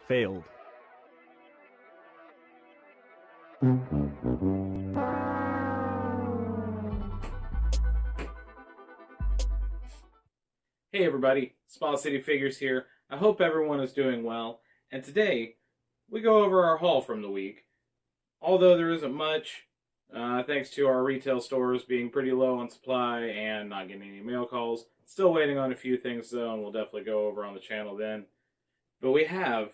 failed. Hey everybody, Small City Figures here. I hope everyone is doing well, and today we go over our haul from the week. Although there isn't much, thanks to our retail stores being pretty low on supply and not getting any mail calls. Still waiting on a few things though, and we'll definitely go over on the channel then. But we have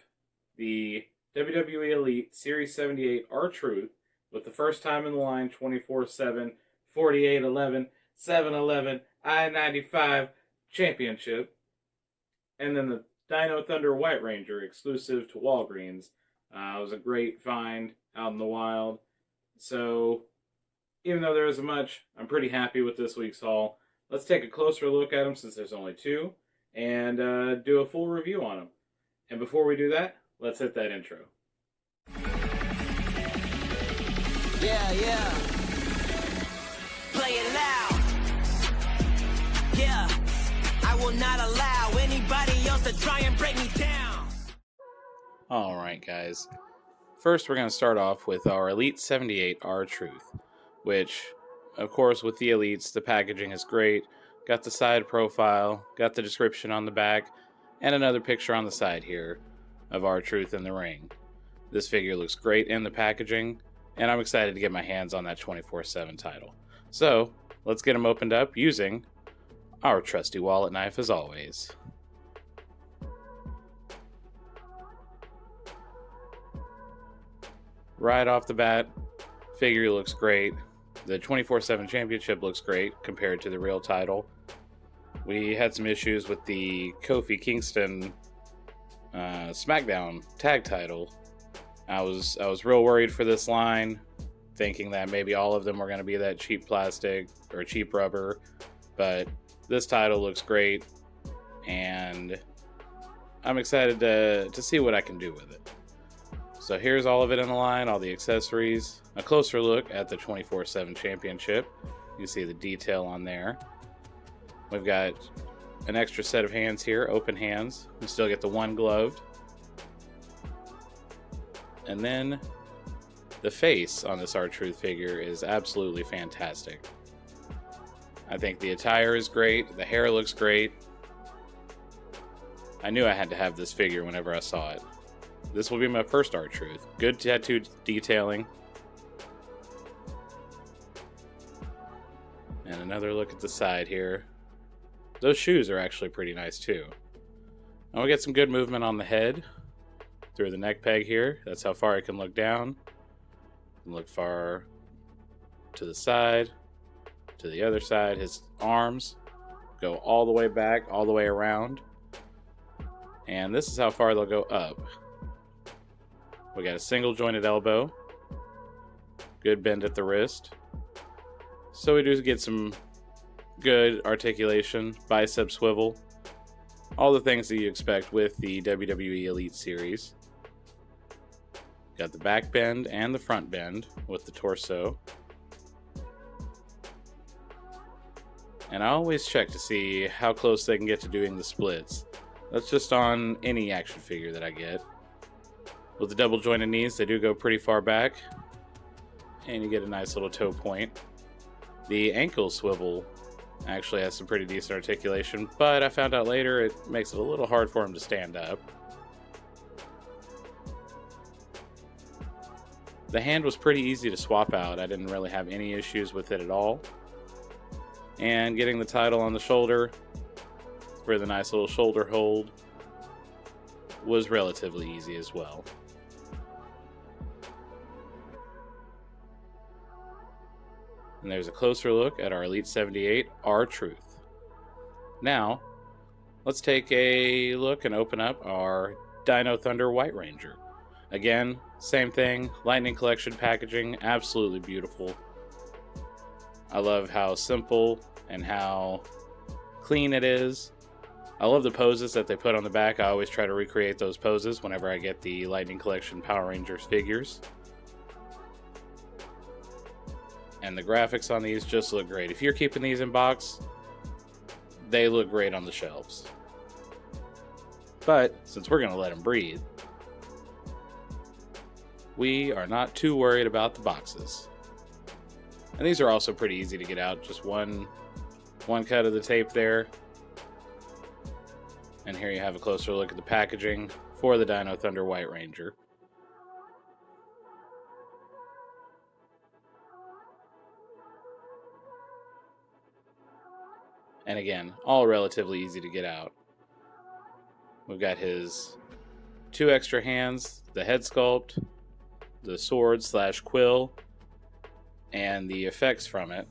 the WWE Elite Series 78 R-Truth with the first time in the line 24/7, 48/11, 7/11, I-95 Championship, and then the Dino Thunder White Ranger exclusive to Walgreens. It was a great find out in the wild. So even though there isn't much, I'm pretty happy with this week's haul. Let's take a closer look at them since there's only two, and do a full review on them. And before we do that, let's hit that intro. Yeah. Play it loud. Yeah. I will not allow anybody else to try and break me down. Alright guys, first we're going to start off with our Elite 78 R-Truth, which, of course, with the Elites, the packaging is great. Got the side profile, got the description on the back, and another picture on the side here of R-Truth in the ring. This figure looks great in the packaging, and I'm excited to get my hands on that 24/7 title. So, let's get them opened up using our trusty wallet knife as always. Right off the bat, figure looks great. The 24/7 championship looks great compared to the real title. We had some issues with the Kofi Kingston SmackDown tag title. I was real worried for this line, thinking that maybe all of them were going to be that cheap plastic or cheap rubber, but this title looks great, and I'm excited to see what I can do with it. So here's all of it in the line, all the accessories. A closer look at the 24/7 championship. You see the detail on there. We've got an extra set of hands here, open hands. We still get the one gloved. And then the face on this R-Truth figure is absolutely fantastic. I think the attire is great. The hair looks great. I knew I had to have this figure whenever I saw it. This will be my first R-Truth. Good tattoo detailing. And another look at the side here. Those shoes are actually pretty nice too. And we get some good movement on the head through the neck peg here. That's how far I can look down. And look far to the side, to the other side. His arms go all the way back, all the way around. And this is how far they'll go up. We got a single jointed elbow. Good bend at the wrist. So we do get some good articulation, bicep swivel. All the things that you expect with the WWE Elite Series. Got the back bend and the front bend with the torso. And I always check to see how close they can get to doing the splits. That's just on any action figure that I get. With the double jointed knees, they do go pretty far back. And you get a nice little toe point. The ankle swivel actually has some pretty decent articulation, but I found out later it makes it a little hard for him to stand up. The hand was pretty easy to swap out. I didn't really have any issues with it at all. And getting the title on the shoulder for the nice little shoulder hold was relatively easy as well. And there's a closer look at our Elite 78 R-Truth. Now, let's take a look and open up our Dino Thunder White Ranger. Again, same thing, Lightning Collection packaging, absolutely beautiful. I love how simple and how clean it is. I love the poses that they put on the back. I always try to recreate those poses whenever I get the Lightning Collection Power Rangers figures. And the graphics on these just look great. If you're keeping these in box, they look great on the shelves. But since we're going to let them breathe, we are not too worried about the boxes. And these are also pretty easy to get out. Just one cut of the tape there. And here you have a closer look at the packaging for the Dino Thunder White Ranger. And again, all relatively easy to get out. We've got his 2 extra hands, the head sculpt, the sword/quill, and the effects from it.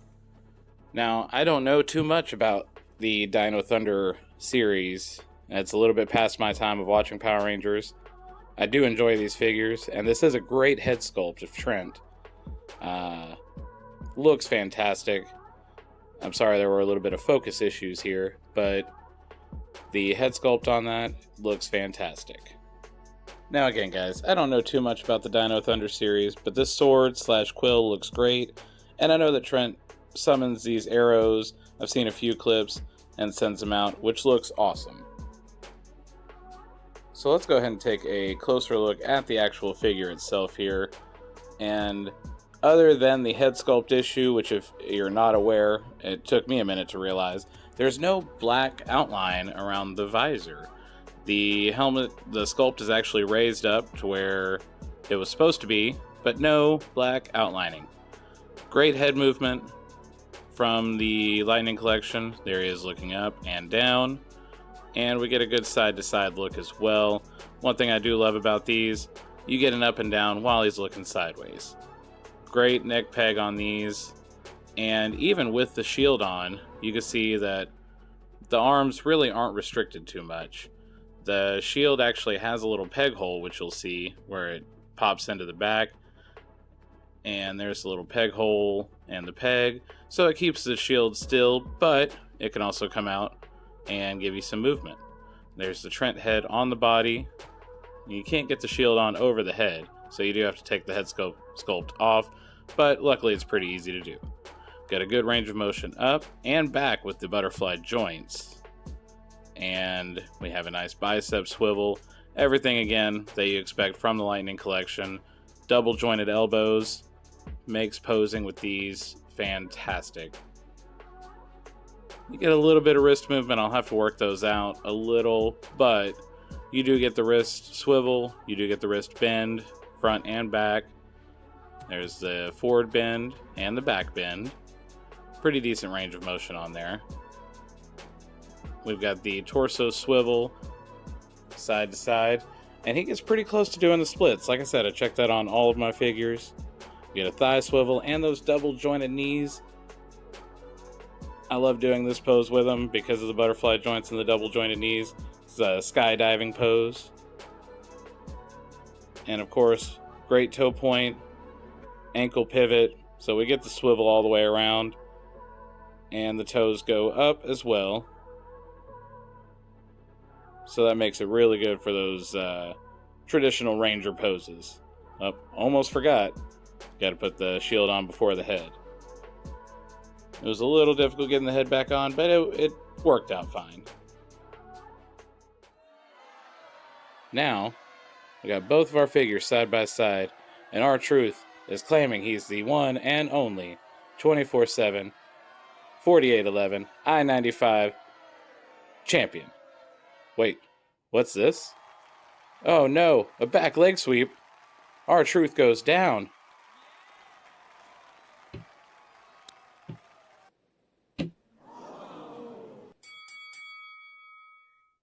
Now, I don't know too much about the Dino Thunder series. It's a little bit past my time of watching Power Rangers. I do enjoy these figures, and this is a great head sculpt of Trent. Looks fantastic. I'm sorry there were a little bit of focus issues here, but the head sculpt on that looks fantastic. Now again, guys, I don't know too much about the Dino Thunder series, but this sword/quill looks great, and I know that Trent summons these arrows. I've seen a few clips and sends them out, which looks awesome. So let's go ahead and take a closer look at the actual figure itself here. And other than the head sculpt issue, which if you're not aware, it took me a minute to realize, there's no black outline around the visor. The helmet, the sculpt is actually raised up to where it was supposed to be, but no black outlining. Great head movement from the Lightning Collection. There he is looking up and down. And we get a good side-to-side look as well. One thing I do love about these, you get an up and down while he's looking sideways. Great neck peg on these. And even with the shield on, you can see that the arms really aren't restricted too much. The shield actually has a little peg hole, which you'll see, where it pops into the back. And there's the little peg hole and the peg. So it keeps the shield still, but it can also come out and give you some movement. There's the Trent head on the body. You can't get the shield on over the head, so you do have to take the head sculpt off, but luckily it's pretty easy to do. Got a good range of motion up and back with the butterfly joints. And we have a nice bicep swivel. Everything, again, that you expect from the Lightning Collection. Double jointed elbows makes posing with these fantastic. You get a little bit of wrist movement. I'll have to work those out a little, but you do get the wrist swivel. You do get the wrist bend, front and back. There's the forward bend and the back bend. Pretty decent range of motion on there. We've got the torso swivel, side to side, and he gets pretty close to doing the splits. Like I said, I checked that on all of my figures. You get a thigh swivel and those double jointed knees. I love doing this pose with him because of the butterfly joints and the double jointed knees. It's a skydiving pose. And of course, great toe point, ankle pivot. So we get the swivel all the way around. And the toes go up as well. So that makes it really good for those traditional Ranger poses. Oh, almost forgot. Got to put the shield on before the head. It was a little difficult getting the head back on, but it worked out fine. Now, we got both of our figures side by side, and R-Truth is claiming he's the one and only 24/7, 4811, I-95 champion. Wait, what's this? Oh no, a back leg sweep. R-Truth goes down.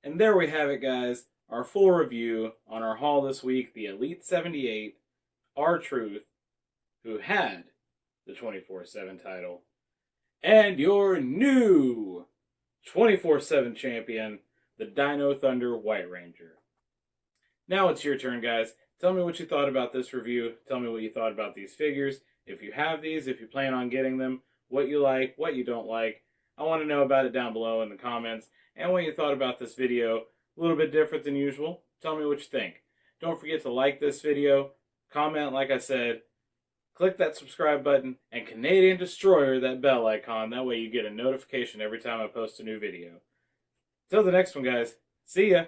And there we have it, guys. Our full review on our haul this week, the Elite 78, R-Truth, who had the 24/7 title, and your new 24/7 champion, the Dino Thunder White Ranger. Now it's your turn, guys. Tell me what you thought about this review. Tell me what you thought about these figures. If you have these, if you plan on getting them, what you like, what you don't like. I want to know about it down below in the comments. And what you thought about this video. A little bit different than usual. Tell me what you think. Don't forget to like this video, comment like I said, click that subscribe button, and Canadian Destroyer that bell icon. That way you get a notification every time I post a new video. Till the next one, guys. See ya!